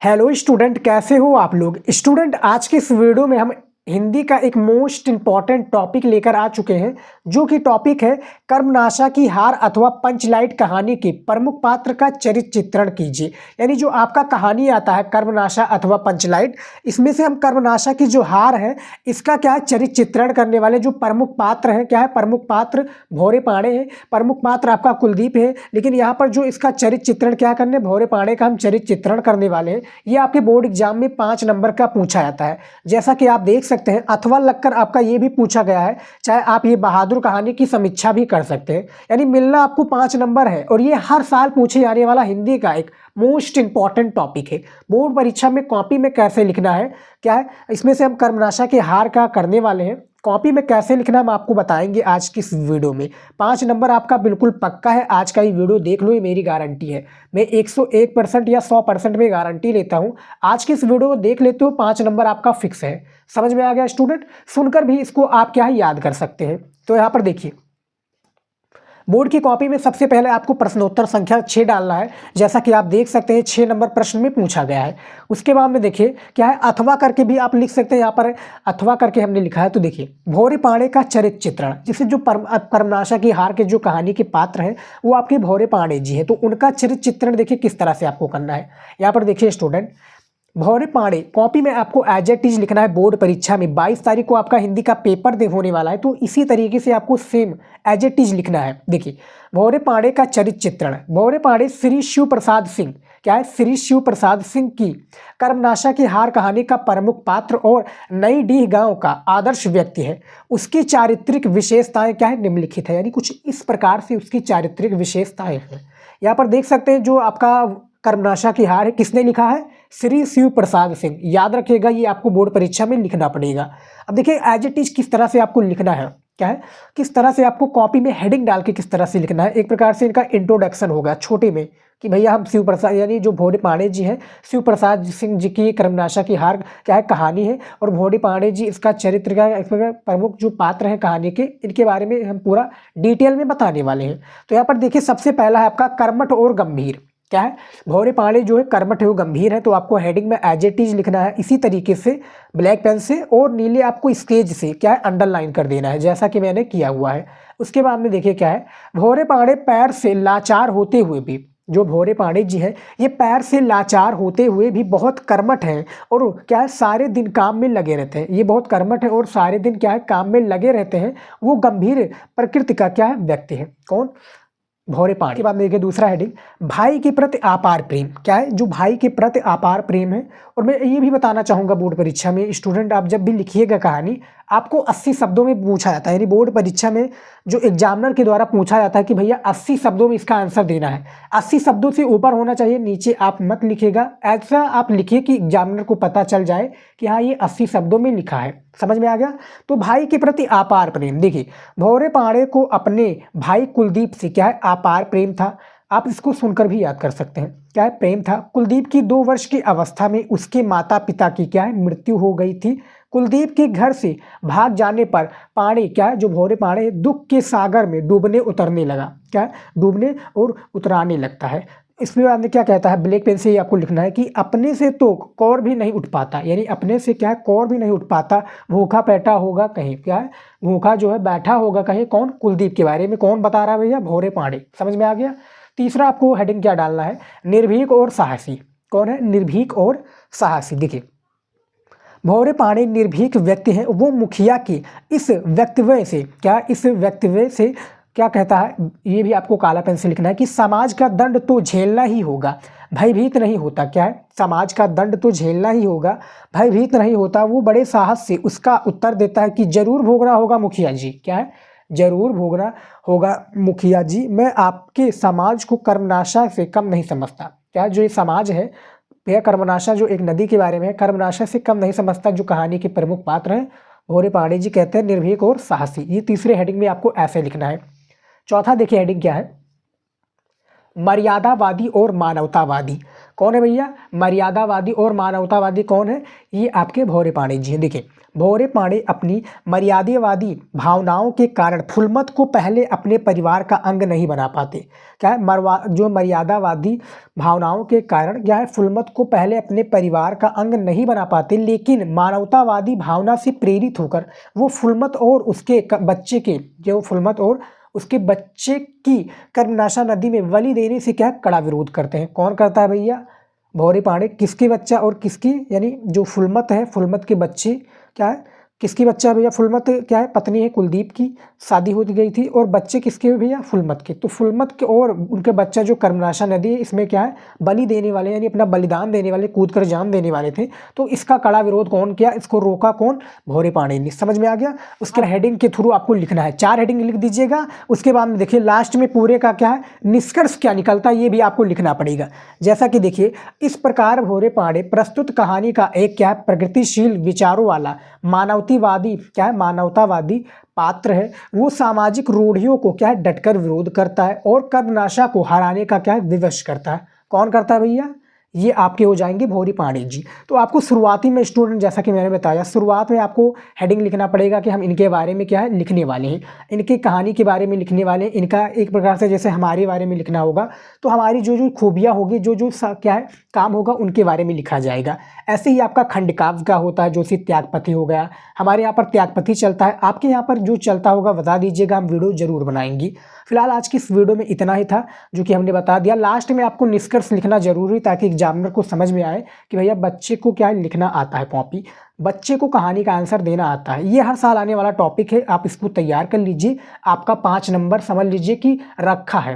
Hello student, कैसे हो आप लोग। स्टूडेंट, आज के इस वीडियो में हम हिंदी का एक मोस्ट इंपॉर्टेंट टॉपिक लेकर आ चुके हैं, जो कि टॉपिक है कर्मनाशा की हार अथवा पंचलाइट कहानी के प्रमुख पात्र का चरित्र चित्रण कीजिए। यानी जो आपका कहानी आता है कर्मनाशा अथवा पंचलाइट, इसमें से हम कर्मनाशा की जो हार है इसका क्या है चरित्र चित्रण करने वाले जो प्रमुख पात्र हैं, क्या है प्रमुख पात्र भौरे पाड़े हैं। प्रमुख पात्र आपका कुलदीप है, लेकिन यहाँ पर जो इसका चरित्र चित्रण क्या करने, भौरे पाड़े का हम चरित्र चित्रण करने वाले हैं। ये आपके बोर्ड एग्जाम में 5 नंबर का पूछा जाता है। जैसा कि आप देख सकते हैं, अथवा लगकर आपका ये भी पूछा गया है। चाहे आप ये बहादुर कहानी की समीक्षा भी कर सकते हैं। यानी मिलना आपको 5 नंबर है, और ये हर साल पूछे जाने वाला हिंदी का एक मोस्ट इंपॉर्टेंट टॉपिक है। बोर्ड परीक्षा में कॉपी में कैसे लिखना है, क्या है इसमें से हम कर्मनाशा के हार का करने वाले हैं। कॉपी में कैसे लिखना हम आपको बताएंगे आज की इस वीडियो में। 5 नंबर आपका बिल्कुल पक्का है। आज का ये वीडियो देख लो, ये मेरी गारंटी है। मैं 101% या 100% में गारंटी लेता हूँ। आज की इस वीडियो को देख लेते हो, 5 नंबर आपका फिक्स है। समझ में आ गया स्टूडेंट। सुनकर भी इसको आप क्या है याद कर सकते हैं। तो यहाँ पर देखिए, बोर्ड की कॉपी में सबसे पहले आपको प्रश्नोत्तर संख्या 6 डालना है। जैसा कि आप देख सकते हैं 6 नंबर प्रश्न में पूछा गया है। उसके बाद में देखिए क्या है, अथवा करके भी आप लिख सकते हैं। यहाँ पर अथवा करके हमने लिखा है। तो देखिए, भौरे पाड़े का चरित्र चित्रण, जिसे जो कर्मनाशा की हार के जो कहानी के पात्र हैं वो आपके भौरे पाड़े जी हैं। तो उनका चरित्र चित्रण देखिए किस तरह से आपको करना है। यहाँ पर देखिए स्टूडेंट, भौरे पाड़े कॉपी में आपको एज इट इज लिखना है। बोर्ड परीक्षा में 22 तारीख को आपका हिंदी का पेपर होने वाला है, तो इसी तरीके से आपको सेम एज इट इज लिखना है। देखिए, भौरे पाड़े का चरित्र चित्रण। भौरे पाड़े श्री शिव प्रसाद सिंह, क्या है श्री शिव प्रसाद सिंह की कर्मनाशा की हार कहानी का प्रमुख पात्र और नई डीह गांव का आदर्श व्यक्ति है। उसकी चारित्रिक विशेषताएं क्या है निम्नलिखित है। यानी कुछ इस प्रकार से उसकी चारित्रिक विशेषताएं हैं। यहाँ पर देख सकते हैं जो आपका कर्मनाशा की हार है किसने लिखा है, श्री शिव प्रसाद सिंह। याद रखिएगा, ये आपको बोर्ड परीक्षा में लिखना पड़ेगा। अब देखिए एज इट इज किस तरह से आपको लिखना है, क्या है किस तरह से आपको कॉपी में हेडिंग डाल के किस तरह से लिखना है। एक प्रकार से इनका इंट्रोडक्शन होगा छोटे में कि भैया हम शिव प्रसाद, यानी जो भौरे पाड़े जी हैं, शिव प्रसाद सिंह जी की कर्मनाशा की हार क्या है कहानी है, और भौरे पाड़े जी इसका चरित्र का प्रमुख जो पात्र हैं कहानी के, इनके बारे में हम पूरा डिटेल में बताने वाले हैं। तो यहाँ पर देखिए सबसे पहला है आपका कर्मठ और गंभीर। क्या है, भौरे पाड़े जो है कर्मठ है वो गंभीर है। तो आपको हेडिंग में एज इट इज लिखना है इसी तरीके से ब्लैक पेन से, और नीले आपको स्केच से क्या है अंडरलाइन कर देना है, जैसा कि मैंने किया हुआ है। उसके बाद में देखिए क्या है, भौरे पाड़े पैर से लाचार होते हुए भी, जो भौरे पाड़े जी हैं ये पैर से लाचार होते हुए भी बहुत कर्मठ हैं, और क्या है सारे दिन काम में लगे रहते हैं। ये बहुत कर्मठ है और सारे दिन क्या है काम में लगे रहते हैं। वो गंभीर प्रकृति का क्या है व्यक्ति है। कौन, भौरे पाड़े। के बाद देखिए दूसरा हेडिंग, भाई के प्रति अपार प्रेम। क्या है, जो भाई के प्रति अपार प्रेम है। और मैं ये भी बताना चाहूँगा, बोर्ड परीक्षा में स्टूडेंट आप जब भी लिखिएगा कहानी, आपको 80 शब्दों में पूछा जाता है। यानी बोर्ड परीक्षा में जो एग्जामिनर के द्वारा पूछा जाता है कि भैया 80 शब्दों में इसका आंसर देना है। 80 शब्दों से ऊपर होना चाहिए, नीचे आप मत लिखिएगा। ऐसा आप लिखिए कि एग्जामिनर को पता चल जाए कि हाँ ये 80 शब्दों में लिखा है। समझ में आ गया। तो भाई के प्रति अपार प्रेम, देखिए भौरे पाड़े को अपने भाई कुलदीप से क्या है अपार प्रेम था। आप इसको सुनकर भी याद कर सकते हैं। क्या है, प्रेम था। कुलदीप की 2 वर्ष की अवस्था में उसके माता पिता की क्या है मृत्यु हो गई थी। कुलदीप के घर से भाग जाने पर पाड़े, क्या है जो भौरे पाड़े दुख के सागर में डूबने उतरने लगा। क्या है, डूबने और उतराने लगता है। इसमें बाद में क्या कहता है, ब्लैक पेन से ही आपको लिखना है कि अपने से तो कौर भी नहीं उठ पाता। यानी अपने से क्या है कौर भी नहीं उठ पाता, भूखा बैठा होगा कहीं। क्या है, भूखा जो है बैठा होगा कहीं। कौन, कुलदीप के बारे में कौन बता रहा है भैया, भौरे पाड़े। समझ में आ गया। तीसरा आपको हेडिंग क्या डालना है, निर्भीक और साहसी। कौन है, निर्भीक और साहसी। देखिए भौरे पाड़े निर्भीक व्यक्ति हैं। वो मुखिया के इस वक्तव्य से, क्या इस वक्तव्य से क्या कहता है, ये भी आपको काला पेन से लिखना है कि समाज का दंड तो झेलना ही होगा, भयभीत नहीं होता। क्या है, समाज का दंड तो झेलना ही होगा, भयभीत नहीं होता। वो बड़े साहस से उसका उत्तर देता है कि जरूर भोगना होगा मुखिया जी। क्या है, जरूर भोगना होगा मुखिया जी। मैं आपके समाज को कर्मनाशा से कम नहीं समझता। क्या, जो ये समाज है भैया, कर्मनाशा जो एक नदी के बारे में है, कर्मनाशा से कम नहीं समझता। जो कहानी के प्रमुख पात्र हैं भौरे पाड़े जी कहते हैं निर्भीक और साहसी। ये तीसरे हेडिंग में आपको ऐसे लिखना है। चौथा देखिए हेडिंग क्या है, मर्यादावादी और मानवतावादी। कौन है भैया? मर्यादावादी और मानवतावादी कौन है? ये आपके भौरे पांडे जी हैं। देखिए, भौरे पांडे अपनी मर्यादावादी भावनाओं के कारण फुलमत को पहले अपने परिवार का अंग नहीं बना पाते। क्या है? जो मर्यादावादी भावनाओं के कारण क्या है, फुलमत को पहले अपने परिवार का अंग नहीं बना पाते, लेकिन मानवतावादी भावना से प्रेरित होकर वो फुलमत और उसके बच्चे के जो फुलमत और उसके बच्चे की कर्मनाशा नदी में बलि देने से क्या कड़ा विरोध करते हैं। कौन करता है भैया? भौरे पांडे। किसके बच्चा और किसकी, यानी जो फुलमत है, फुलमत के बच्चे क्या है, किसकी बच्चा है भैया? फुलमत क्या है, पत्नी है कुलदीप की, शादी हो गई थी, और बच्चे किसके हैं भैया? फुलमत के। तो फुलमत के और उनके बच्चा जो कर्मनाशा नदी है, इसमें क्या है, बलि देने वाले, यानी अपना बलिदान देने वाले, कूद कर जान देने वाले थे। तो इसका कड़ा विरोध कौन किया? इसको रोका कौन? भौरे पांडे ने। समझ में आ गया? उसके हेडिंग के थ्रू आपको लिखना है, 4 हेडिंग लिख दीजिएगा। उसके बाद में देखिए लास्ट में पूरे का क्या है, निष्कर्ष क्या निकलता है, ये भी आपको लिखना पड़ेगा। जैसा कि देखिए, इस प्रकार भौरे पांडे प्रस्तुत कहानी का एक क्या है, प्रगतिशील विचारों वाला मानवतावादी क्या है, मानवतावादी पात्र है। वो सामाजिक रूढ़ियों को क्या है, डटकर विरोध करता है और कर्मनाशा को हराने का क्या है, विवश करता है। कौन करता है भैया? ये आपके हो जाएंगे भौरे पांडे जी। तो आपको शुरुआती में स्टूडेंट, जैसा कि मैंने बताया, शुरुआत में आपको हेडिंग लिखना पड़ेगा कि हम इनके बारे में क्या है, लिखने वाले हैं, इनकी कहानी के बारे में लिखने वाले हैं। इनका एक प्रकार से जैसे हमारे बारे में लिखना होगा, तो हमारी जो जो खूबियाँ होगी, जो जो क्या है काम होगा, उनके बारे में लिखा जाएगा। ऐसे ही आपका खंडकाव्य का होता है, जो सी त्यागपति हो गया, हमारे यहाँ पर त्यागपति चलता है। आपके यहाँ पर जो चलता होगा बता दीजिएगा, हम वीडियो जरूर बनाएंगे। फिलहाल आज की इस वीडियो में इतना ही था, जो कि हमने बता दिया। लास्ट में आपको निष्कर्ष लिखना जरूरी, ताकि एग्जामिनर को समझ में आए कि भैया बच्चे को क्या लिखना आता है, कॉपी, बच्चे को कहानी का आंसर देना आता है। ये हर साल आने वाला टॉपिक है, आप इसको तैयार कर लीजिए। आपका 5 नंबर समझ लीजिए कि रखा है।